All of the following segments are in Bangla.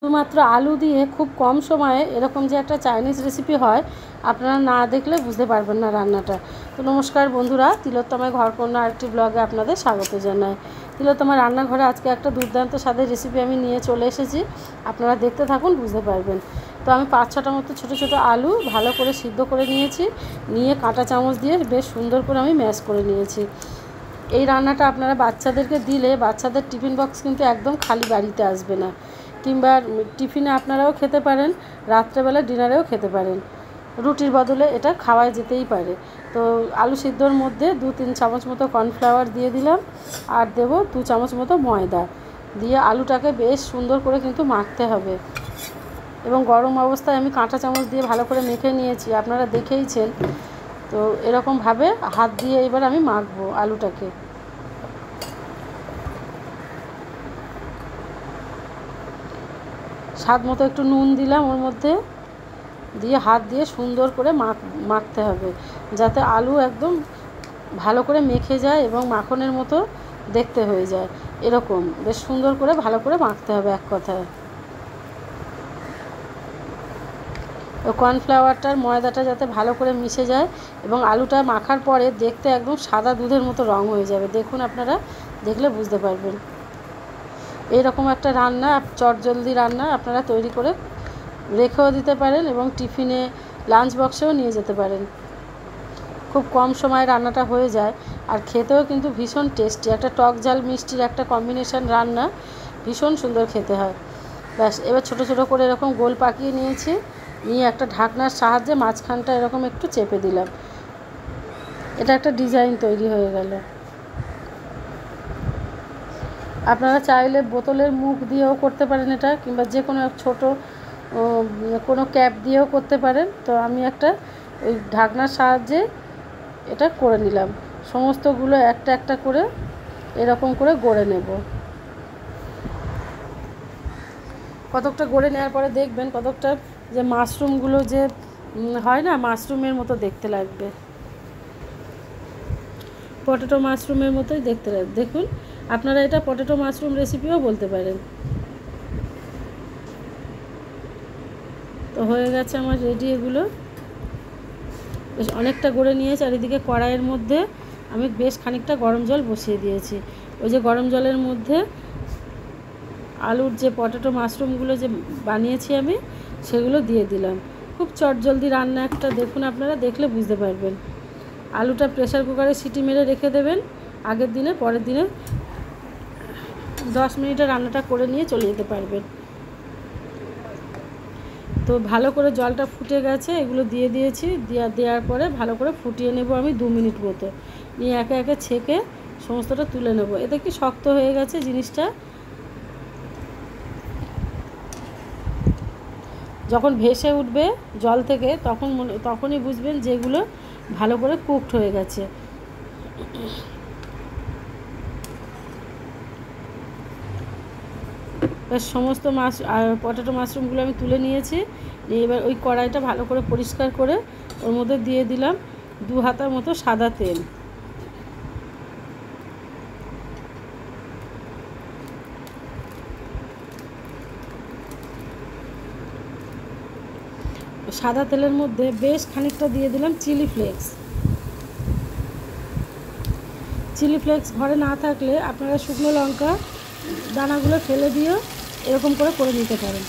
শুধুমাত্র আলু দিয়ে খুব কম সময়ে এরকম যে একটা চাইনিজ রেসিপি হয় আপনারা না দেখলে বুঝতে পারবেন না রান্নাটা। তো নমস্কার বন্ধুরা, তিলোত্তমায় ঘরকন্যা আরেকটি ব্লগে আপনাদের স্বাগত জানাই। তিলোত্তমা রান্নাঘরে আজকে একটা দুর্দান্ত স্বাদের রেসিপি আমি নিয়ে চলে এসেছি, আপনারা দেখতে থাকুন, বুঝতে পারবেন। তো আমি 5-6টা মতো ছোটো ছোটো আলু ভালো করে সিদ্ধ করে নিয়েছি, নিয়ে কাঁটা চামচ দিয়ে বেশ সুন্দর করে আমি ম্যাশ করে নিয়েছি। এই রান্নাটা আপনারা বাচ্চাদেরকে দিলে বাচ্চাদের টিফিন বক্স কিন্তু একদম খালি বাড়িতে আসবে না, কিংবা টিফিনে আপনারাও খেতে পারেন, রাত্রেবেলা ডিনারেও খেতে পারেন, রুটির বদলে এটা খাওয়া যেতেই পারে। তো আলু সিদ্ধর মধ্যে 2-3 চামচ মতো কর্নফ্লাওয়ার দিয়ে দিলাম, আর দেবো 2 চামচ মতো ময়দা দিয়ে আলুটাকে বেশ সুন্দর করে কিন্তু মাখতে হবে। এবং গরম অবস্থায় আমি কাঁটা চামচ দিয়ে ভালো করে মেখে নিয়েছি, আপনারা দেখেইছেন। তো এরকমভাবে হাত দিয়ে এবার আমি মাখবো আলুটাকে। স্বাদ মতো একটু নুন দিলাম ওর মধ্যে, দিয়ে হাত দিয়ে সুন্দর করে মাখতে হবে, যাতে আলু একদম ভালো করে মেখে যায় এবং মাখনের মতো দেখতে হয়ে যায়। এরকম বেশ সুন্দর করে ভালো করে মাখতে হবে এক কথায়। কর্নফ্লাওয়ারটার ময়দাটা যাতে ভালো করে মিশে যায় এবং আলুটা মাখার পরে দেখতে একদম সাদা দুধের মতো রং হয়ে যাবে। দেখুন, আপনারা দেখলে বুঝতে পারবেন। এইরকম একটা রান্না, চটজলদি রান্না আপনারা তৈরি করে রেখেও দিতে পারেন এবং টিফিনে লাঞ্চ বক্সেও নিয়ে যেতে পারেন। খুব কম সময়ে রান্নাটা হয়ে যায়, আর খেতেও কিন্তু ভীষণ টেস্টি। একটা টক ঝাল মিষ্টির একটা কম্বিনেশন রান্না, ভীষণ সুন্দর খেতে হয়। ব্যাস, এবার ছোটো ছোটো করে এরকম গোল পাকিয়ে নিয়েছি, নিয়ে একটা ঢাকনার সাহায্যে মাঝখানটা এরকম একটু চেপে দিলাম। এটা একটা ডিজাইন তৈরি হয়ে গেল। আপনারা চাইলে বোতলের মুখ দিয়েও করতে পারেন এটা, কিংবা যে কোনো ছোটো কোনো ক্যাপ দিয়েও করতে পারেন। তো আমি একটা ওই ঢাকনার সাহায্যে এটা করে নিলাম। সমস্তগুলো একটা একটা করে এরকম করে গড়ে নেব। কতকটা গড়ে নেওয়ার পরে দেখবেন কতকটা যে মাশরুমগুলো যে হয় না, মাশরুমের মতো দেখতে লাগবে, পটেটো মাশরুমের মতোই দেখতে লাগবে। দেখুন, আপনারা এটা পটেটো মাশরুম রেসিপিও বলতে পারেন। তো হয়ে গেছে আমার রেডি এগুলো। বেশ অনেকটা গড়ে নিয়ে চারিদিকে কড়াইয়ের মধ্যে আমি বেশ খানিকটা গরম জল বসিয়ে দিয়েছি। ওই যে গরম জলের মধ্যে আলুর যে পটেটো মাশরুমগুলো যে বানিয়েছি আমি, সেগুলো দিয়ে দিলাম। খুব চটজলদি রান্না একটা, দেখুন আপনারা দেখলে বুঝতে পারবেন। আলুটা প্রেসার কুকারে সিটি মেরে রেখে দেবেন আগের দিনে, পরের দিনে 10 মিনিটে রান্নাটা করে নিয়ে চলে যেতে পারবেন। তো ভালো করে জলটা ফুটে গেছে, এগুলো দিয়ে দিয়েছি, দেওয়ার পরে ভালো করে ফুটিয়ে নেব আমি 2 মিনিট মতো, নিয়ে একে একে ছেঁকে সমস্তটা তুলে নেব। এতে কি শক্ত হয়ে গেছে জিনিসটা। যখন ভেসে উঠবে জল থেকে তখনই বুঝবেন যেগুলো ভালো করে কুকড হয়ে গেছে। সমস্ত পটেটো মাশরুমগুলো আমি তুলে নিয়েছি, নিয়ে এবার ওই কড়াইটা ভালো করে পরিষ্কার করে ওর মধ্যে দিয়ে দিলাম 2 হাতার মতো সাদা তেল। সাদা তেলের মধ্যে বেশ খানিকটা দিয়ে দিলাম চিলি ফ্লেক্স। চিলি ফ্লেক্স ঘরে না থাকলে আপনারা শুকনো লঙ্কা দানাগুলো ফেলে দিয়েও এরকম করে নিতে পারেন।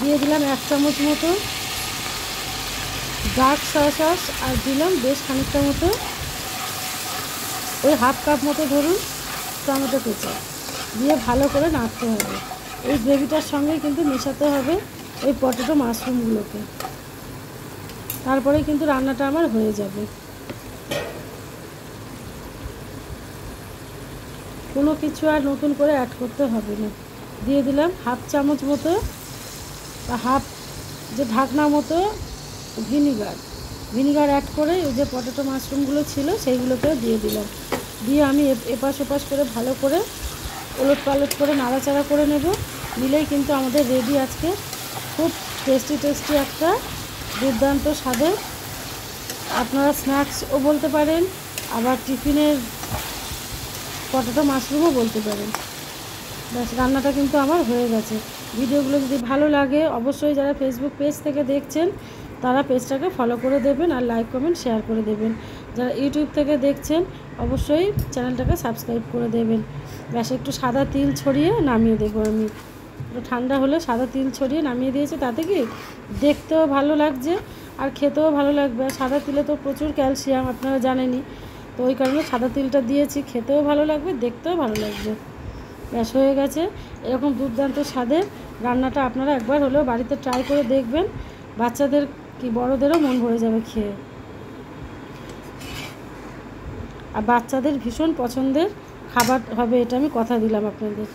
দিয়ে দিলাম 1 চামচ মতো ডার্ক সয়া সস, আর দিলাম বেশ খানিকটা মতো ওই হাফ কাপ মতো ধরুন টমেটো কেচাপ, দিয়ে ভালো করে নাড়তে হবে। এই গ্রেভিটার সঙ্গেই কিন্তু মেশাতে হবে ওই পটেটো মাশরুমগুলোকে, তারপরে কিন্তু রান্নাটা আমার হয়ে যাবে। কোনো কিছু আর নতুন করে অ্যাড করতে হবে না। দিয়ে দিলাম হাফ চামচ মতো বা হাফ যে ঢাকনা মতো ভিনিগার অ্যাড করে ওই যে পটেটো মাশরুমগুলো ছিল সেইগুলোকেও দিয়ে দিলাম। দিয়ে আমি এপাশ ওপাশ করে ভালো করে ওলট পালট করে নাড়াচাড়া করে নেব। নিলেই কিন্তু আমাদের রেডি আজকে খুব টেস্টি একটা দুর্দান্ত স্বাদের, আপনারা স্ন্যাক্সও বলতে পারেন, আবার টিফিনের পটেটো মাশরুমও বলতে পারেন। ব্যাস, রান্নাটা কিন্তু আমার হয়ে গেছে। ভিডিওগুলো যদি ভালো লাগে অবশ্যই যারা ফেসবুক পেজ থেকে দেখছেন তারা পেজটাকে ফলো করে দেবেন আর লাইক কমেন্ট শেয়ার করে দেবেন। যারা ইউটিউব থেকে দেখছেন অবশ্যই চ্যানেলটাকে সাবস্ক্রাইব করে দেবেন। ব্যাস একটু সাদা তিল ছড়িয়ে নামিয়ে দেবো আমি। একটু ঠান্ডা হলে সাদা তিল ছড়িয়ে নামিয়ে দিয়েছে, তাতে কি দেখতেও ভালো লাগছে আর খেতেও ভালো লাগবে। আর সাদা তিলে তো প্রচুর ক্যালসিয়াম, আপনারা জানেনই, তো ওই কারণে সাদা তিলটা দিয়েছি, খেতেও ভালো লাগবে, দেখতেও ভালো লাগবে। ব্যাস হয়ে গেছে। এরকম দুর্দান্ত স্বাদের রান্নাটা আপনারা একবার হলেও বাড়িতে ট্রাই করে দেখবেন, বাচ্চাদের কি বড়দেরও মন ভরে যাবে খেয়ে। আর বাচ্চাদের ভীষণ পছন্দের খাবার হবে এটা আমি কথা দিলাম আপনাদের।